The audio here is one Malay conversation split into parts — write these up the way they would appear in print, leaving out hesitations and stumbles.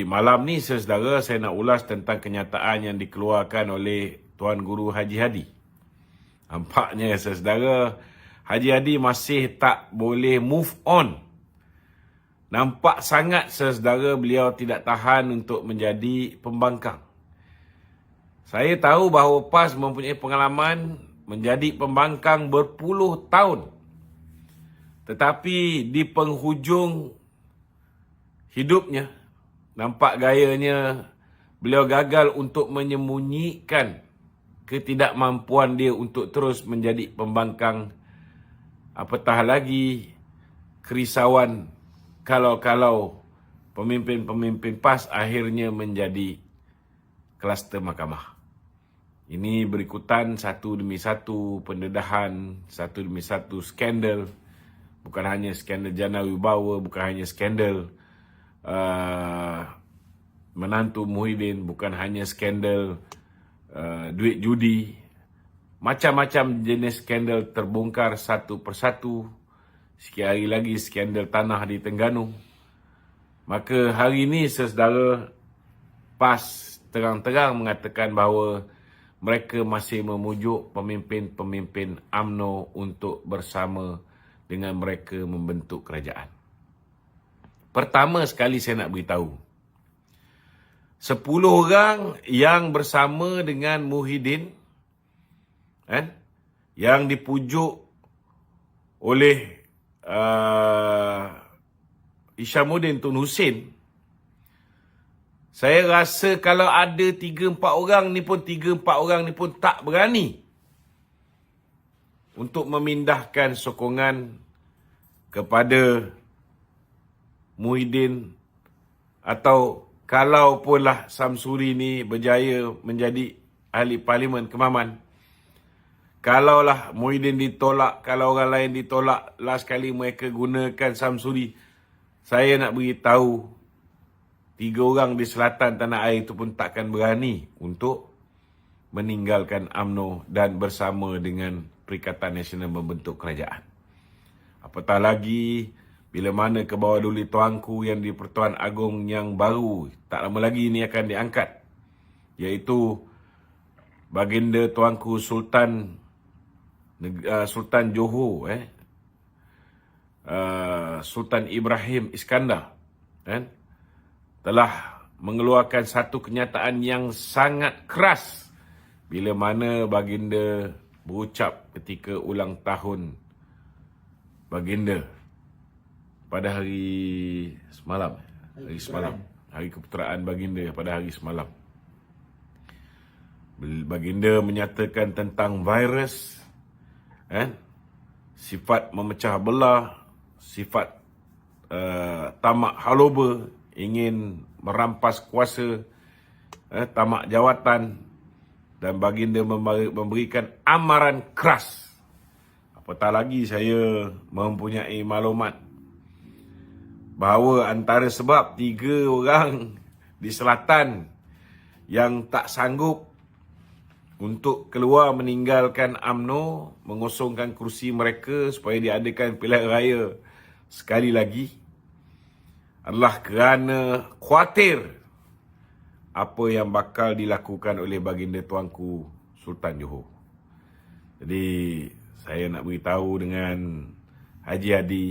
Jadi malam ni saudara, saya nak ulas tentang kenyataan yang dikeluarkan oleh Tuan Guru Haji Hadi. Nampaknya saudara, Haji Hadi masih tak boleh move on. Nampak sangat saudara beliau tidak tahan untuk menjadi pembangkang. Saya tahu bahawa PAS mempunyai pengalaman menjadi pembangkang berpuluh tahun. Tetapi di penghujung hidupnya, nampak gayanya beliau gagal untuk menyembunyikan ketidakmampuan dia untuk terus menjadi pembangkang. Apatah lagi kerisauan kalau pemimpin-pemimpin PAS akhirnya menjadi kluster mahkamah. Ini berikutan satu demi satu pendedahan, satu demi satu skandal. Bukan hanya skandal Jana Wibawa, bukan hanya skandal menantu Muhyiddin, bukan hanya skandal duit judi. Macam-macam jenis skandal terbongkar satu persatu. Sikit hari lagi skandal tanah di Terengganu. Maka hari ini saudara, PAS terang-terang mengatakan bahawa mereka masih memujuk pemimpin-pemimpin UMNO untuk bersama dengan mereka membentuk kerajaan. Pertama sekali saya nak beritahu, 10 orang yang bersama dengan Muhyiddin, yang dipujuk oleh Isyamuddin Tun Hussein, saya rasa kalau ada 3-4 orang ni pun tak berani untuk memindahkan sokongan kepada Muhyiddin, atau kalau punlah Samsuri ni berjaya menjadi ahli parlimen Kemaman, kalaulah Muhyiddin ditolak, kalau orang lain ditolak, last kali mereka gunakan Samsuri, saya nak beritahu 3 orang di selatan tanah air itu pun takkan berani untuk meninggalkan UMNO dan bersama dengan Perikatan Nasional membentuk kerajaan. Apatah lagi bila mana ke bawah duli tuanku yang di Pertuan Agong yang baru tak lama lagi ini akan diangkat, iaitu baginda tuanku Sultan Johor, Sultan Ibrahim Iskandar, telah mengeluarkan satu kenyataan yang sangat keras bila mana baginda berucap ketika ulang tahun baginda pada hari semalam, hari keputeraan baginda pada hari semalam. Baginda menyatakan tentang virus, sifat memecah belah, sifat tamak haloba, ingin merampas kuasa, tamak jawatan, dan baginda memberikan amaran keras. Apatah lagi saya mempunyai maklumat bahawa antara sebab 3 orang di selatan yang tak sanggup untuk keluar meninggalkan UMNO, mengosongkan kursi mereka supaya diadakan pilihan raya sekali lagi, adalah kerana khuatir apa yang bakal dilakukan oleh baginda tuanku Sultan Johor. Jadi saya nak beritahu dengan Haji Hadi,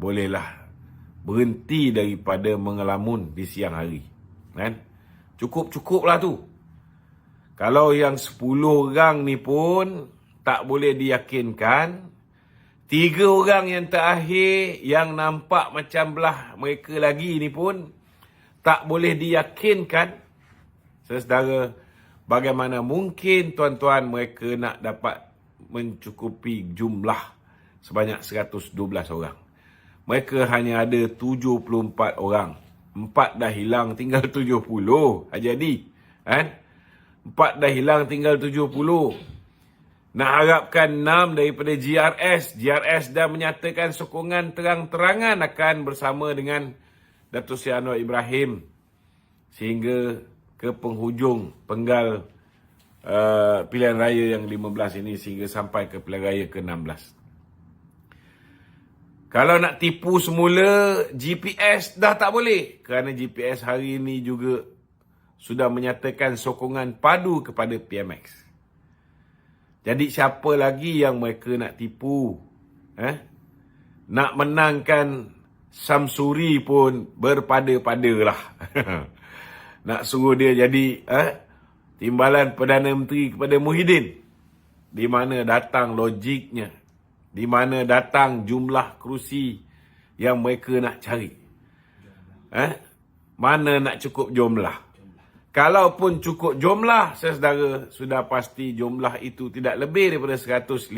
bolehlah berhenti daripada mengelamun di siang hari. Cukup-cukuplah tu. Kalau yang 10 orang ni pun tak boleh diyakinkan, 3 orang yang terakhir yang nampak macam belah mereka lagi ni pun tak boleh diyakinkan. Saudara, bagaimana mungkin tuan-tuan mereka nak dapat mencukupi jumlah sebanyak 112 orang. Mereka hanya ada 74 orang. 4 dah hilang, tinggal 70. Haji Hadi, 4 dah hilang, tinggal 70. Nak harapkan 6 daripada GRS. GRS dah menyatakan sokongan terang-terangan akan bersama dengan Datuk Seri Anwar Ibrahim sehingga ke penghujung penggal pilihan raya yang 15 ini, sehingga sampai ke pilihan raya ke-16. Kalau nak tipu semula, GPS dah tak boleh. Kerana GPS hari ini juga sudah menyatakan sokongan padu kepada PMX. Jadi siapa lagi yang mereka nak tipu? Nak menangkan Samsuri pun berpada-pada lah. Nak suruh dia jadi timbalan Perdana Menteri kepada Muhyiddin. Di mana datang logiknya? Di mana datang jumlah kerusi yang mereka nak cari? Mana nak cukup jumlah? Kalaupun cukup jumlah, saudara, sudah pasti jumlah itu tidak lebih daripada 115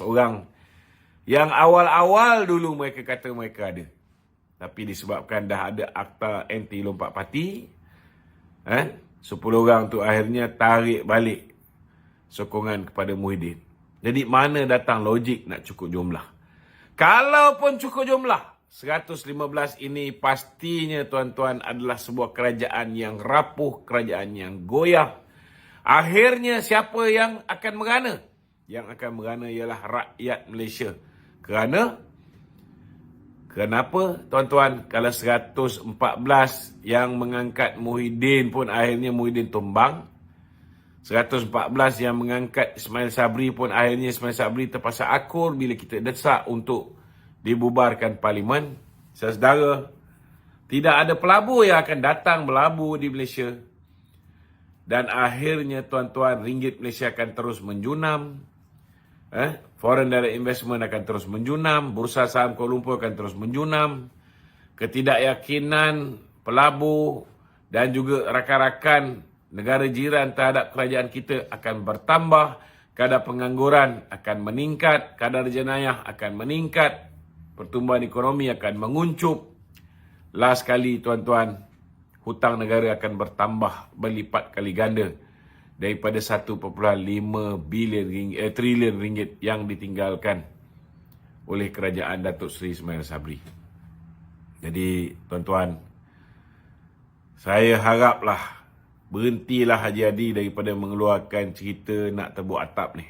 orang. Yang awal-awal dulu mereka kata mereka ada. Tapi disebabkan dah ada akta anti lompat parti, 10 orang tu akhirnya tarik balik sokongan kepada Muhyiddin. Jadi mana datang logik nak cukup jumlah? Kalaupun cukup jumlah, 115 ini pastinya tuan-tuan adalah sebuah kerajaan yang rapuh, kerajaan yang goyah. Akhirnya siapa yang akan merana? Yang akan merana ialah rakyat Malaysia. Kenapa tuan-tuan? Kalau 114 yang mengangkat Muhyiddin pun akhirnya Muhyiddin tumbang. 114 yang mengangkat Ismail Sabri pun akhirnya Ismail Sabri terpaksa akur bila kita desak untuk dibubarkan parlimen. Saudara, tidak ada pelabur yang akan datang berlabur di Malaysia. Dan akhirnya tuan-tuan, ringgit Malaysia akan terus menjunam. Foreign direct investment akan terus menjunam. Bursa saham Kuala Lumpur akan terus menjunam. Ketidakyakinan pelabur dan juga rakan-rakan negara jiran terhadap kerajaan kita akan bertambah, kadar pengangguran akan meningkat, kadar jenayah akan meningkat, pertumbuhan ekonomi akan menguncup. Last kali tuan-tuan, hutang negara akan bertambah berlipat kali ganda daripada 1.5 trilion ringgit yang ditinggalkan oleh kerajaan Datuk Seri Ismail Sabri. Jadi tuan-tuan, saya haraplah berhentilah Haji Hadi daripada mengeluarkan cerita nak tebuk atap ni.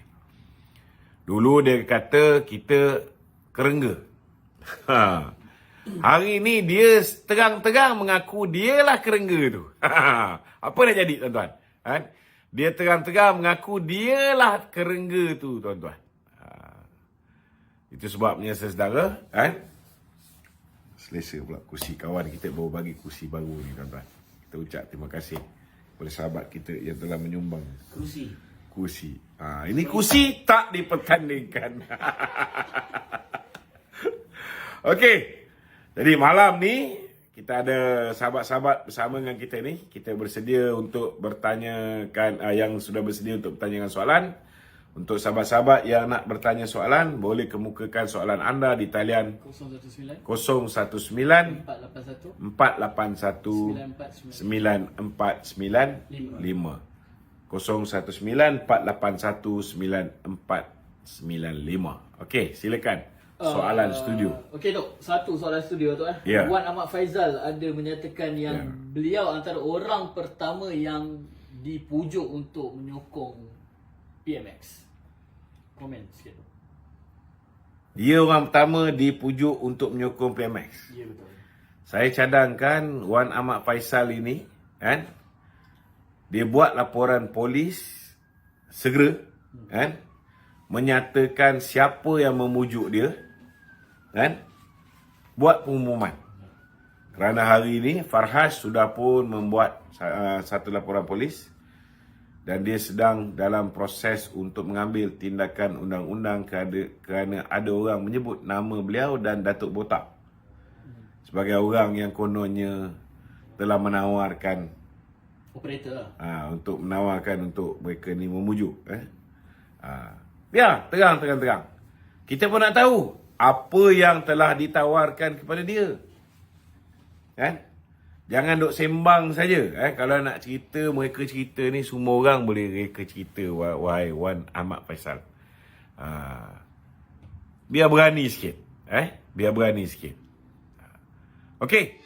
Dulu dia kata kita kerengga. Hari ni dia terang-terang mengaku dialah kerengga tu. Apa dah jadi tuan-tuan? Dia terang-terang mengaku dialah kerengga tu tuan-tuan. Itu sebabnya saudara, selesa pula kursi kawan kita baru bagi kursi baru ni tuan-tuan. Kita ucap terima kasih oleh sahabat kita yang telah menyumbang kursi. Ini kursi tak dipertandingkan. Okey. Jadi malam ni kita ada sahabat-sahabat bersama dengan kita ni. Kita bersedia untuk bertanyakan yang sudah bersedia untuk bertanyakan soalan. Untuk sahabat-sahabat yang nak bertanya soalan, boleh kemukakan soalan anda di talian 019 481 9495. 019 481 9495. Okey, silakan. Soalan studio. Okey Dok, satu soalan studio tu Yeah. Wan Ahmad Faizal ada menyatakan yang beliau antara orang pertama yang dipujuk untuk menyokong PMX. Komen sikit Dok. Dia orang pertama dipujuk untuk menyokong PMX. Ya betul. Saya cadangkan Wan Ahmad Faizal ini, dia buat laporan polis segera, menyatakan siapa yang memujuk dia, buat pengumuman. Kerana hari ini Farhas sudah pun membuat satu laporan polis dan dia sedang dalam proses untuk mengambil tindakan undang-undang kerana ada orang menyebut nama beliau dan Datuk Botak sebagai orang yang kononnya telah menawarkan Operator untuk menawarkan untuk mereka ni memujuk. Ya, terang. Kita pun nak tahu apa yang telah ditawarkan kepada dia. Jangan duk sembang saja. Kalau nak cerita, mereka cerita ni semua orang boleh reka cerita, wahai Wan Ahmad Faizal. Biar berani sikit. Biar berani sikit. Okey.